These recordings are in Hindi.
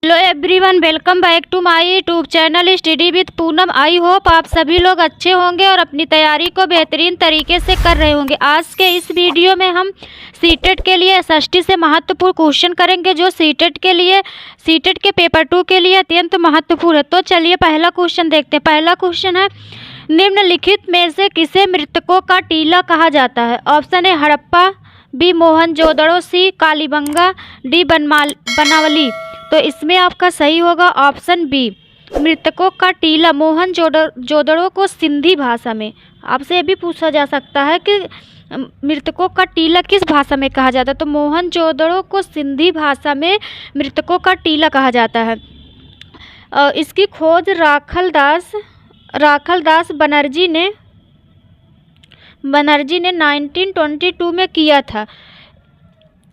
Hello everyone, welcome back to my YouTube channel study with Poonam. I hope आप सभी लोग अच्छे होंगे और अपनी तैयारी को बेहतरीन तरीके से कर रहे होंगे। आज के इस वीडियो में हम सीटेट के लिए एसएसटी से महत्वपूर्ण क्वेश्चन करेंगे, जो सीटेट के पेपर 2 के लिए अत्यंत महत्वपूर्ण है। तो चलिए पहला क्वेश्चन देखते हैं। पहला क्वेश्चन है, निम्नलिखित में से किसे मृतकों का टीला कहा जाता है? Option A Harappa, B Mohenjodaro, C Kalibanga, D Banawali. तो इसमें आपका सही होगा ऑप्शन बी, मृतकों का टीला। मोहनजोदड़ो को सिंधी भाषा में आपसे ये भी पूछा जा सकता है कि मृतकों का टीला किस भाषा में कहा जाता है, तो मोहनजोदड़ो को सिंधी भाषा में मृतकों का टीला कहा जाता है। इसकी खोज राखलदास बनर्जी ने 1922 में किया था।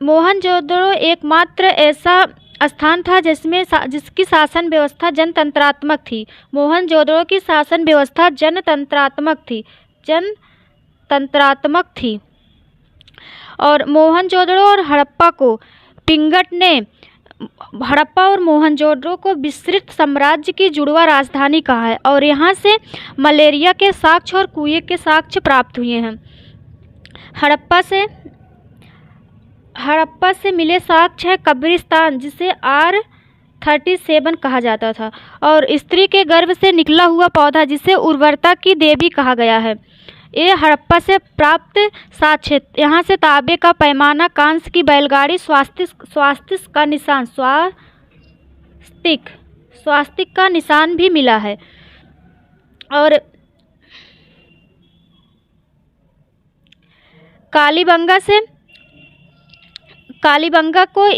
मोहनजोदड़ो एकमात्र ऐसा स्थान था जिसकी शासन व्यवस्था जनतंत्रात्मक थी। मोहनजोदड़ो की शासन व्यवस्था जनतंत्रात्मक थी। और मोहनजोदड़ो और हड़प्पा और मोहनजोदड़ो को विस्तृत साम्राज्य की जुड़वा राजधानी कहा है। और यहाँ से मलेरिया के साक्ष्य और कुएं के साक्ष्य प्राप्त हुए हैं। हड़प्पा से मिले साक्ष्य है कब्रिस्तान, जिसे R37 कहा जाता था, और स्त्री के गर्भ से निकला हुआ पौधा, जिसे उर्वरता की देवी कहा गया है। ये हड़प्पा से प्राप्त साक्ष्य। यहाँ से तांबे का पैमाना, कांस्य की बैलगाड़ी, स्वास्तिक का निशान भी मिला है। और कालीबंगा को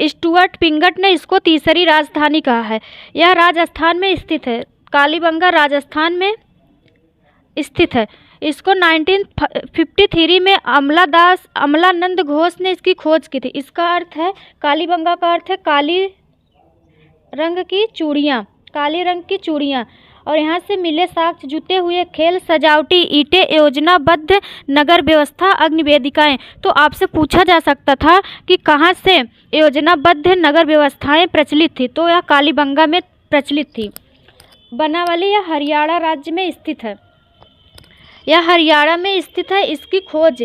स्टुअर्ट पिंगट ने इसको तीसरी राजधानी कहा है। यह राजस्थान में स्थित है। कालीबंगा राजस्थान में स्थित है। इसको 1953 में अमलानंद घोष ने इसकी खोज की थी। इसका अर्थ है, कालीबंगा का अर्थ है काली रंग की चूड़ियाँ। और यहाँ से मिले साक्ष्य, जुते हुए खेल, सजावटी ईंटें, योजनाबद्ध नगर व्यवस्था, अग्निवेदिकाएं। तो आपसे पूछा जा सकता था कि कहाँ से योजनाबद्ध नगर व्यवस्थाएं प्रचलित थी, तो यह कालीबंगा में प्रचलित थी। बनावली यह हरियाणा राज्य में स्थित है। इसकी खोज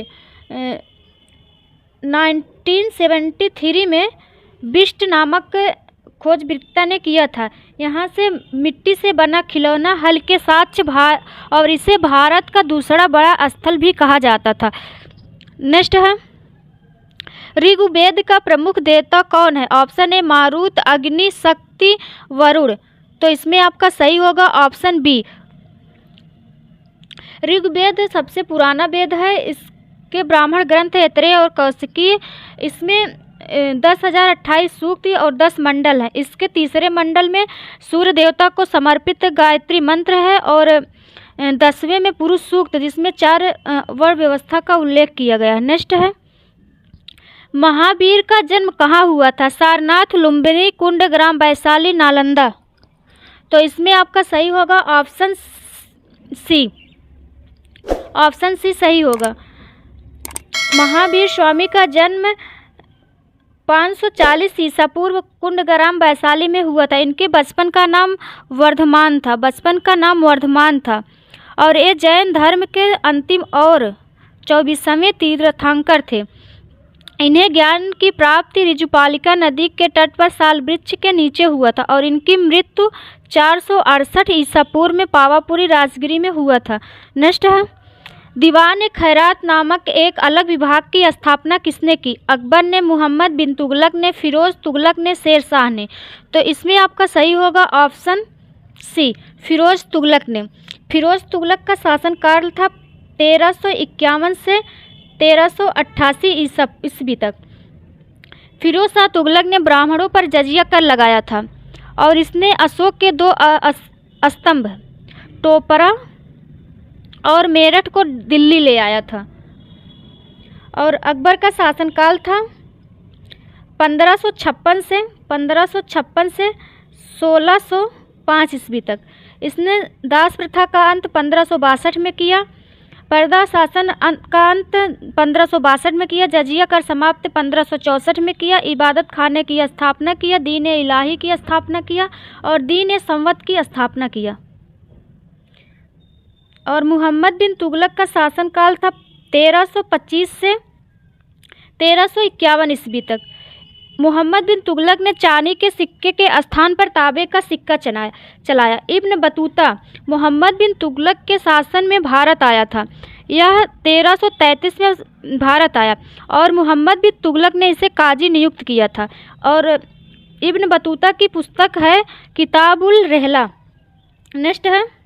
1973 में बिस्ट नामक खोजकर्ता ने किया था। यहाँ से मिट्टी से बना खिलौना हल के साक्ष्य और इसे भारत का दूसरा बड़ा स्थल भी कहा जाता था। नेक्स्ट है, ऋग्वेद का प्रमुख देवता कौन है? ऑप्शन ए मारुत, अग्नि, शक्ति, वरुण। तो इसमें आपका सही होगा ऑप्शन बी। ऋग्वेद सबसे पुराना वेद है। इसके ब्राह्मण ग्रंथ ऐतरेय और कौशिकी। इसमें 10,028 सूक्त और 10 मंडल हैं। इसके तीसरे मंडल में सूर्य देवता को समर्पित गायत्री मंत्र है, और 10वें में पुरुष सूक्त, जिसमें 4 वर्ण व्यवस्था का उल्लेख किया गया है। नेक्स्ट है, महावीर का जन्म कहाँ हुआ था? सारनाथ, लुम्बिनी, कुंड, ग्राम, वैशाली, नालंदा। तो इसमें आपका सही होगा ऑप्शन सी सही होगा। महावीर स्वामी का जन्म 540 ईसा पूर्व कुंडग्राम वैशाली में हुआ था। इनके बचपन का नाम वर्धमान था। और ये जैन धर्म के अंतिम और 24वें तीर्थंकर थे। इन्हें ज्ञान की प्राप्ति ऋजुपालिका नदी के तट पर साल वृक्ष के नीचे हुआ था, और इनकी मृत्यु 468 ईसा पूर्व में पावापुरी राजगिरी में हुआ था। नेक्स्ट है, दीवान खैरात नामक एक अलग विभाग की स्थापना किसने की? अकबर ने, मोहम्मद बिन तुगलक ने, फिरोज तुगलक ने, शेर शाह ने। तो इसमें आपका सही होगा ऑप्शन सी, फिरोज तुगलक ने। फिरोज तुगलक का शासनकाल था 1351 से 1388 ईस्वी तक। फिरोज शाह तुगलक ने ब्राह्मणों पर जजिया कर लगाया था, और इसने अशोक के 2 स्तंभ, टोपरा और मेरठ को दिल्ली ले आया था। और अकबर का शासनकाल था 1556 से 1605 ईस्वी तक। इसने दास प्रथा का अंत 1562 में किया। पर्दा शासन का अंत 1562 में किया। जजिया कर समाप्त 1564 में किया। इबादत खाने की स्थापना किया। दीन इलाही की स्थापना किया और दीन संवत की स्थापना किया। और मोहम्मद बिन तुगलक का शासनकाल था 1325 से 1351 ईस्वी तक। मोहम्मद बिन तुगलक ने चांदी के सिक्के के स्थान पर तांबे का सिक्का चलाया। इब्न बतूता मोहम्मद बिन तुगलक के शासन में भारत आया था। यह 1333 में भारत आया और मोहम्मद बिन तुगलक ने इसे काजी नियुक्त किया था। और इब्न बतूता की पुस्तक है किताबुल रहला। नेक्स्ट है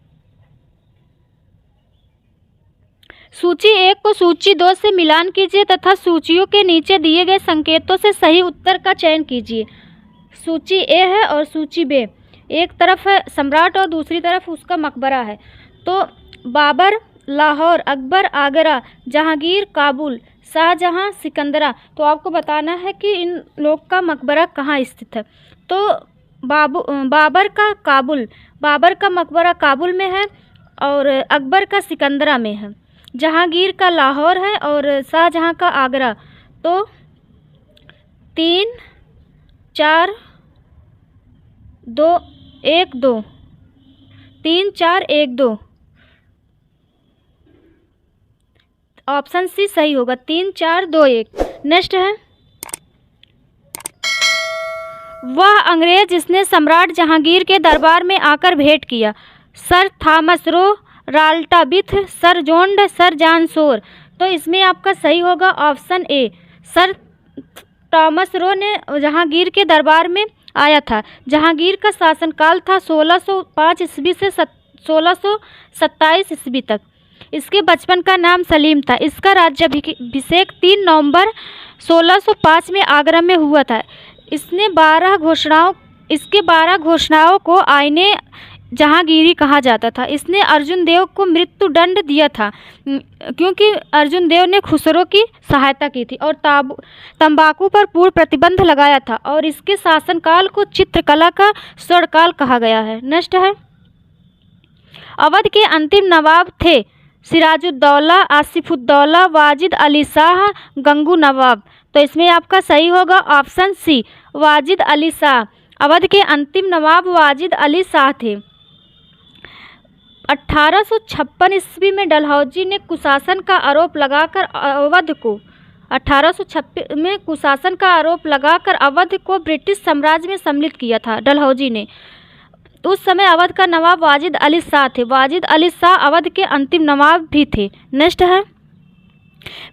सूची 1 को सूची 2 से मिलान कीजिए तथा सूचियों के नीचे दिए गए संकेतों से सही उत्तर का चयन कीजिए। सूची ए है और सूची बी। एक तरफ है सम्राट और दूसरी तरफ उसका मकबरा है। तो बाबर लाहौर, अकबर आगरा, जहांगीर काबुल, शाहजहां सिकंदरा। तो आपको बताना है कि इन लोग का मकबरा कहाँ स्थित है। तो बाबर का मकबरा काबुल में है और अकबर का सिकंदरा में है। जहांगीर का लाहौर है और शाहजहां का आगरा। तो 3 4 2 1 2 3 4 1 2 ऑप्शन सी सही होगा। 3 4 2 1। नेक्स्ट है वह अंग्रेज जिसने सम्राट जहांगीर के दरबार में आकर भेंट किया। सर थॉमस रो, राल्टाबिथ, सर जोंड, सर जॉन शोर। तो इसमें आपका सही होगा option A. Sir Thomas Roe ने जहांगीर के दरबार में आया था। जहांगीर का शासनकाल था 1605 ईस्वी से 1627 ईस्वी तक। इसके बचपन का नाम सलीम था। इसका राज्याभिषेक 3 नवंबर 1605 में आगरा में हुआ था। इसके 12 घोषणाओं को आईने जहांगीरी कहा जाता था। इसने अर्जुन देव को मृत्यु दंड दिया था क्योंकि अर्जुन देव ने खुसरो की सहायता की थी और तंबाकू पर पूर्ण प्रतिबंध लगाया था। और इसके शासनकाल को चित्रकला का स्वर्णकाल कहा गया है। नेक्स्ट है अवध के अंतिम नवाब थे सिराजुद्दौला, आसिफुद्दौला, वाजिद अली शाह, गंगू नवाब। तो इसमें आपका सही होगा ऑप्शन सी वाजिद अली शाह। अवध के अंतिम नवाब वाजिद अली शाह थे। 1856 ईस्वी में डलहौजी ने कुशासन का आरोप लगाकर अवध को 1856 में कुशासन का आरोप लगाकर अवध को ब्रिटिश साम्राज्य में सम्मिलित किया था डलहौजी ने। उस समय अवध का नवाब वाजिद अली शाह थे। वाजिद अली शाह अवध के अंतिम नवाब भी थे। नेक्स्ट है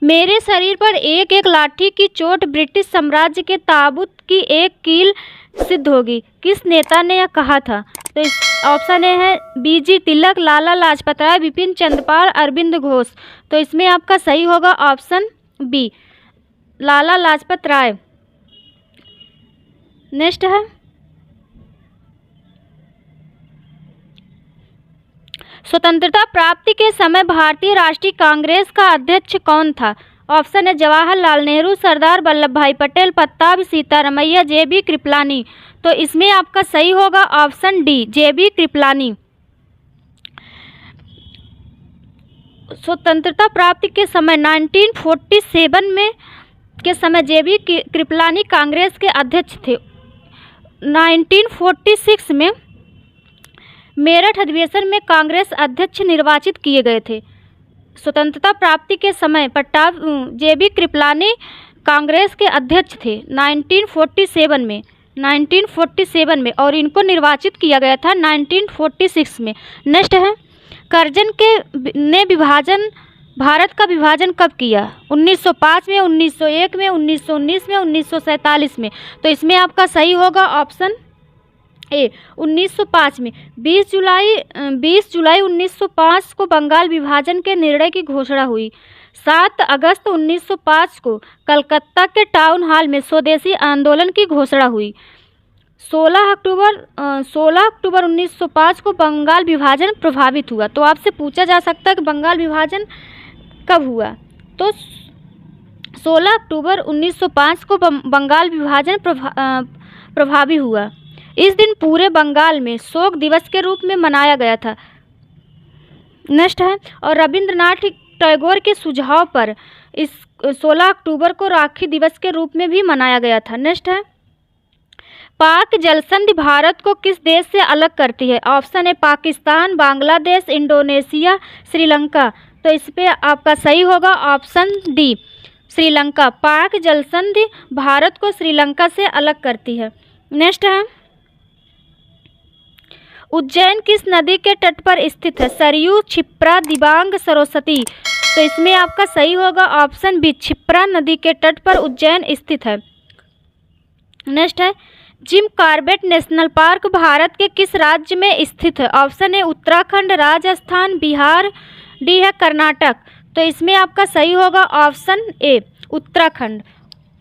मेरे शरीर पर एक एक लाठी की चोट ब्रिटिश साम्राज्य के ताबूत की एक कील सिद्ध होगी। किस नेता ने यह कहा था? तो इस ऑप्शन ए है बीजी तिलक, लाला लाजपत राय, बिपिन चंद्रपाल, अरविंद घोष। तो इसमें आपका सही होगा option B Lala Lajpat Rai. Next है स्वतंत्रता प्राप्ति के समय भारतीय राष्ट्रीय कांग्रेस का अध्यक्ष कौन था? ऑप्शन है जवाहरलाल नेहरू, सरदार वल्लभ भाई पटेल, पट्टाभी सीतारमैया, जेबी कृपलानी। तो इसमें आपका सही होगा ऑप्शन डी जेबी कृपलानी। स्वतंत्रता प्राप्ति के समय 1947 में के समय जेबी कृपलानी कांग्रेस के अध्यक्ष थे। 1946 में मेरठ अधिवेशन में कांग्रेस अध्यक्ष निर्वाचित किए गए थे। स्वतंत्रता प्राप्ति के समय जेबी कृपलानी कांग्रेस के अध्यक्ष थे 1947 में और इनको निर्वाचित किया गया था 1946 में। नेक्स्ट है कर्जन ने भारत का विभाजन कब किया? 1905 में, 1901 में, 1919 में, 1947 में। तो इसमें आपका सही होगा ऑप्शन ए 1905 में। 20 जुलाई 1905 को बंगाल विभाजन के निर्णय की घोषणा हुई। 7 अगस्त 1905 को कलकत्ता के टाउन हॉल में स्वदेशी आंदोलन की घोषणा हुई। 16 अक्टूबर 1905 को बंगाल विभाजन प्रभावित हुआ। तो आपसे पूछा जा सकता है कि बंगाल विभाजन कब हुआ? तो 16 अक्टूबर 1905 को बंगाल विभाजन प्रभावी हुआ। इस दिन पूरे बंगाल में शोक दिवस के रूप में मनाया गया था। नेक्स्ट है और टैगोर के सुझाव पर इस 16 अक्टूबर को राखी दिवस के रूप में भी मनाया गया था। नेक्स्ट है, पाक जलसंधि भारत को किस देश से अलग करती है? ऑप्शन ए पाकिस्तान, बांग्लादेश, इंडोनेशिया, श्रीलंका। तो इस पे आपका सही होगा ऑप्शन डी, श्रीलंका। पाक जलसंधि भारत को श्रीलंका से अलग करती है। नेक्स्ट है, उज्जैन किस नदी के तट पर स्थित है? सरयू, क्षिप्रा, दिबांग, सरस्वती। तो इसमें आपका सही होगा ऑप्शन बी, क्षिप्रा नदी के तट पर उज्जैन स्थित है। नेक्स्ट है, Jim Corbett national park Bharat के किस राज्य में स्थित है? ऑप्शन ए उत्तराखंड, राजस्थान, बिहार, डी है कर्नाटक। तो इसमें आपका सही होगा ऑप्शन ए, Uttarakhand.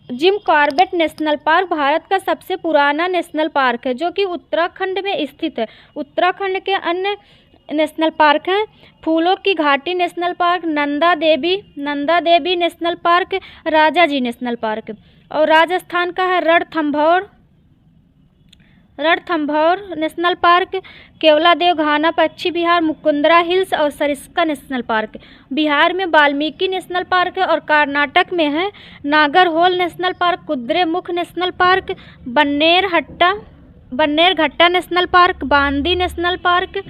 Jim Corbett national park Bharat का सबसे पुराना नेशनल पार्क है जो कि उत्तराखंड में स्थित है। उत्तराखंड के अन्य नेशनल पार्क हैं फूलों की घाटी national park, Nanda Devi national park, Rajaji national park. और राजस्थान का है रणथंभौर नेशनल पार्क, केवलादेव घाना पक्षी विहार, मुकुंदरा हिल्स और सरिस्का नेशनल पार्क। बिहार में वाल्मीकि नेशनल पार्क है और कर्नाटक में है Nagarhole national park, Kudremukh national park, Bannerghatta national park, बांदी नेशनल पार्क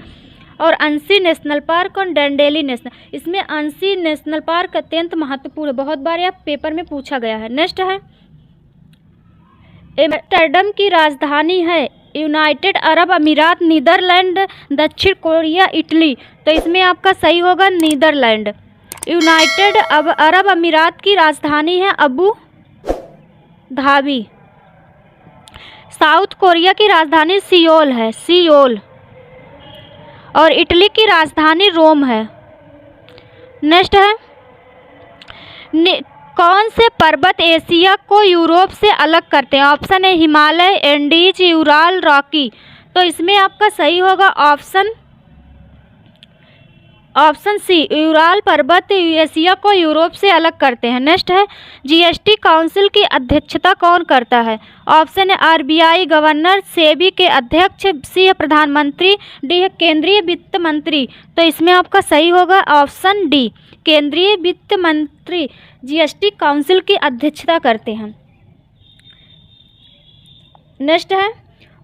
और अंसी नेशनल पार्क और डंडेली नेशनल। इसमें अंसी नेशनल पार्क अत्यंत महत्वपूर्ण है, बहुत बार यह पेपर में पूछा गया है। नेक्स्ट है, एम्स्टर्डम की राजधानी है यूनाइटेड अरब अमीरात, नीदरलैंड, दक्षिण कोरिया, इटली। तो इसमें आपका सही होगा नीदरलैंड। यूनाइटेड अरब अमीरात की राजधानी है अबू धाबी। साउथ कोरिया की राजधानी सियोल है, सियोल। और इटली की राजधानी रोम है। नेक्स्ट है, कौन से पर्वत एशिया को यूरोप से अलग करते हैं? ऑप्शन है हिमालय, एंडीज, यूराल, रॉकी। तो इसमें आपका सही होगा ऑप्शन सी, यूराल पर्वत एशिया को यूरोप से अलग करते हैं। नेक्स्ट है, जीएसटी काउंसिल की अध्यक्षता कौन करता है? ऑप्शन है आरबीआई गवर्नर, सेबी के अध्यक्ष, सी है प्रधानमंत्री, डी है केंद्रीय वित्त मंत्री। तो इसमें आपका सही होगा ऑप्शन डी, केंद्रीय वित्त मंत्री जीएसटी काउंसिल की अध्यक्षता करते हैं। नेक्स्ट है,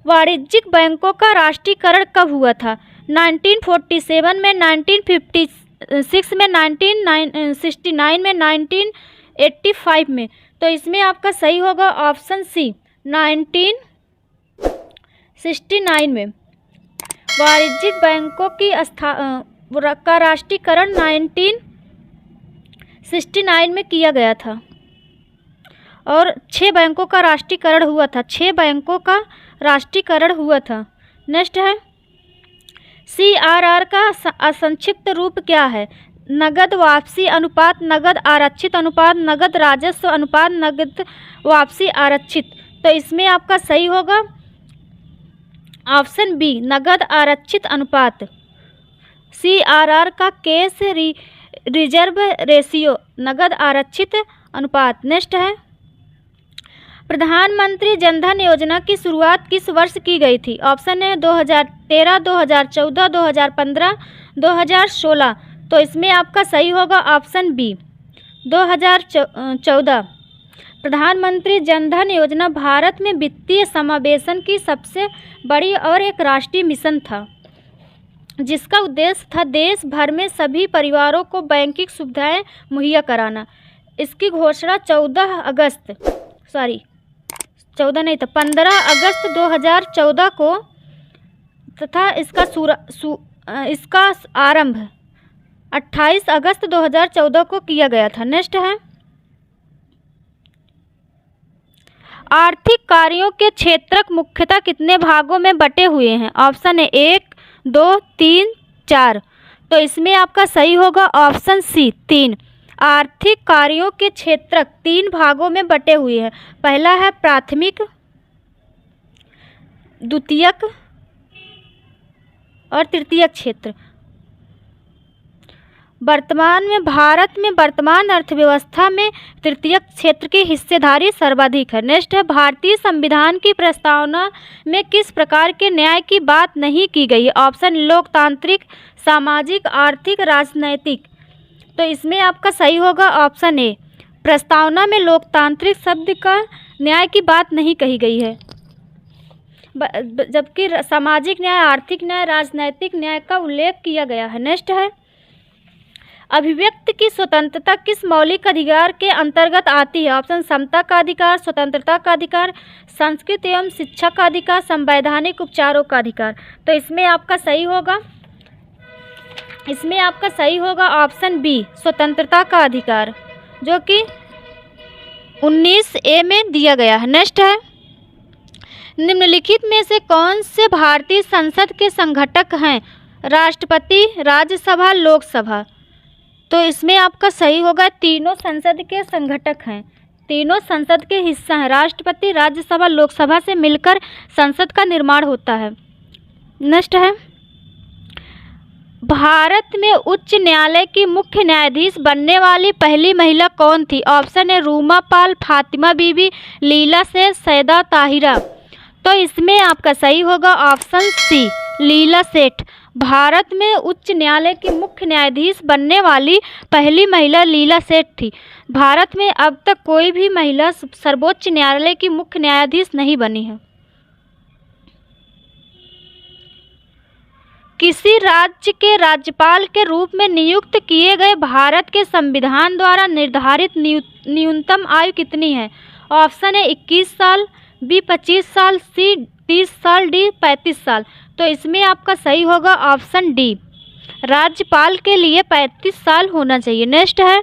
वाणिज्यिक बैंकों का राष्ट्रीयकरण कब हुआ था? 1947 में, 1956 में, 1969 में, 1985 में। तो इसमें आपका सही होगा ऑप्शन सी, 1969 में। वाणिज्यिक बैंकों की का राष्ट्रीयकरण 1969 में किया गया था और 6 बैंकों का राष्ट्रीयकरण हुआ था, 6 बैंकों का राष्ट्रीयकरण हुआ था। नेक्स्ट है, CRR का संक्षिप्त रूप क्या है? नगद वापसी अनुपात, नगद आरक्षित अनुपात, नगद राजस्व अनुपात, नगद वापसी आरक्षित। तो इसमें आपका सही होगा ऑप्शन बी, नगद आरक्षित अनुपात। CRR का केस रिजर्व रेशियो, नगद आरक्षित अनुपात। नेक्स्ट है, प्रधानमंत्री जनधन योजना की शुरुआत किस वर्ष की गई थी? ऑप्शन है 2013, 2014, 2015, 2016। तो इसमें आपका सही होगा ऑप्शन बी, 2014। प्रधानमंत्री जनधन योजना भारत में वित्तीय समावेशन की सबसे बड़ी और एक राष्ट्रीय मिशन था जिसका उद्देश्य था देश भर में सभी परिवारों को बैंकिंग सुविधाएं मुहैया कराना। इसकी घोषणा 15 अगस्त 2014 को तथा इसका आरंभ 28 अगस्त 2014 को किया गया था। नेक्स्ट है, आर्थिक कार्यों के क्षेत्रक मुख्यतः कितने भागों में बटे हुए हैं? ऑप्शन है 1, 2, 3, 4। तो इसमें आपका सही होगा ऑप्शन सी, 3। आर्थिक कार्यों के क्षेत्रक 3 भागों में बटे हुए हैं। पहला है प्राथमिक, द्वितीयक और तृतीयक क्षेत्र। भारत में वर्तमान अर्थव्यवस्था में तृतीयक क्षेत्र की हिस्सेदारी सर्वाधिक है। नेक्स्ट है, भारतीय संविधान की प्रस्तावना में किस प्रकार के न्याय की बात नहीं की गई है? ऑप्शन लोकतांत्रिक, सामाजिक, आर्थिक, राजनैतिक। तो इसमें आपका सही होगा ऑप्शन ए। प्रस्तावना में लोकतांत्रिक शब्द का न्याय की बात नहीं कही गई है, जबकि सामाजिक न्याय, आर्थिक न्याय, राजनैतिक न्याय का उल्लेख किया गया है। नेक्स्ट है, अभिव्यक्ति की स्वतंत्रता किस मौलिक अधिकार के अंतर्गत आती है? ऑप्शन समता का अधिकार, स्वतंत्रता का अधिकार, संस्कृति एवं शिक्षा का अधिकार, संवैधानिक उपचारों का अधिकार। तो इसमें आपका सही होगा ऑप्शन बी, स्वतंत्रता का अधिकार, जो कि 19A में दिया गया है। नेक्स्ट है, निम्नलिखित में से कौन से भारतीय संसद के संघटक हैं? राष्ट्रपति, राज्यसभा, लोकसभा। तो इसमें आपका सही होगा तीनों संसद के संघटक हैं, तीनों संसद के हिस्सा हैं। राष्ट्रपति, राज्यसभा, लोकसभा से मिलकर संसद का निर्माण होता है। नेक्स्ट है, भारत में उच्च न्यायालय की मुख्य न्यायाधीश बनने वाली पहली महिला कौन थी? ऑप्शन ए रूमा पाल, फातिमा बीबी, लीला सेठ, सैयदा ताहिरा। तो इसमें आपका सही होगा ऑप्शन सी, लीला सेठ। भारत में उच्च न्यायालय की मुख्य न्यायाधीश बनने वाली पहली महिला लीला सेठ थी। भारत में अब तक कोई भी महिला सर्वोच्च न्यायालय की मुख्य न्यायाधीश नहीं बनी है। किसी राज्य के राज्यपाल के रूप में नियुक्त किए गए भारत के संविधान द्वारा निर्धारित न्यूनतम आयु कितनी है? ऑप्शन ए 21 साल, बी 25 साल, सी 30 साल, डी 35 साल। तो इसमें आपका सही होगा ऑप्शन डी, राज्यपाल के लिए 35 साल होना चाहिए। नेक्स्ट है,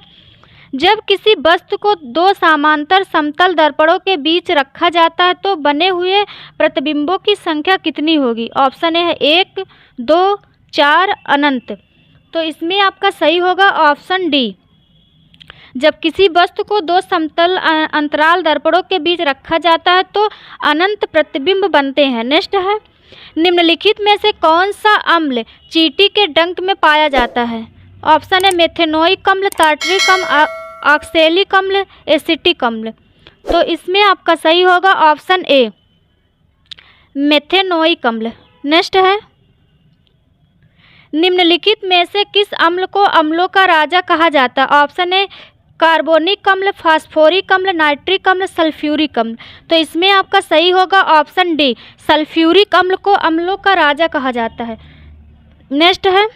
जब किसी वस्तु को दो समांतर समतल दर्पणों के बीच रखा जाता है तो बने हुए प्रतिबिंबों की संख्या कितनी होगी? ऑप्शन ए है 1, 2, 4, अनंत। तो इसमें आपका सही होगा ऑप्शन डी, जब किसी वस्तु को दो समतल अंतराल दर्पणों के बीच रखा जाता है तो अनंत प्रतिबिंब बनते हैं। नेक्स्ट है, निम्नलिखित में से कौन सा अम्ल चींटी के डंक में पाया जाता है? ऑप्शन है मेथेनोइक अम्ल, टार्टरिक अम्ल, ऑक्सैलिक अम्ल, एसिटिक अम्ल। तो इसमें आपका सही होगा ऑप्शन ए, मेथेनोइक अम्ल। नेक्स्ट है, निम्नलिखित में से किस अम्ल को अम्लों का राजा कहा जाता है? ऑप्शन ए कार्बोनिक अम्ल, फास्फोरिक अम्ल, नाइट्रिक अम्ल, सल्फ्यूरिक अम्ल। तो इसमें आपका सही होगा ऑप्शन डी, सल्फ्यूरिक अम्ल को अम्लों का राजा कहा जाता है। नेक्स्ट है,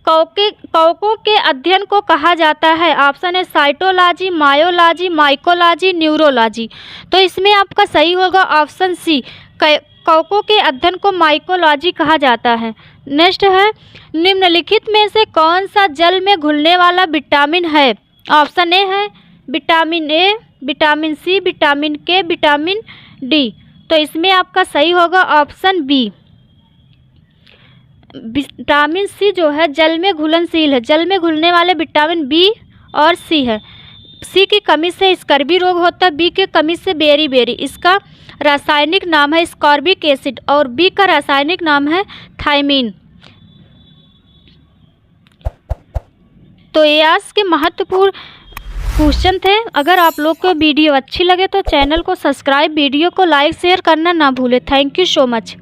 कवकों के अध्ययन को कहा जाता है? ऑप्शन है साइटोलॉजी, मायोलॉजी, माइकोलॉजी, न्यूरोलॉजी। तो इसमें आपका सही होगा ऑप्शन सी, कवकों के अध्ययन को माइकोलॉजी कहा जाता है। नेक्स्ट है, निम्नलिखित में से कौन सा जल में घुलने वाला विटामिन है? ऑप्शन ए है vitamin A, vitamin C, vitamin K, vitamin D. तो इसमें आपका सही होगा ऑप्शन बी, विटामिन सी जो है जल में घुलनशील है। जल में घुलने वाले विटामिन बी और सी है। सी की कमी से स्कर्वी रोग होता है, बी की कमी से बेरी। इसका रासायनिक नाम है स्कॉर्बिक एसिड और बी का रासायनिक नाम है थायमीन। तो ये आज के महत्वपूर्ण क्वेश्चन थे। अगर आप लोग को वीडियो अच्छी लगे तो चैनल को सब्सक्राइब, वीडियो को लाइक शेयर करना ना भूलें। Thank you so much.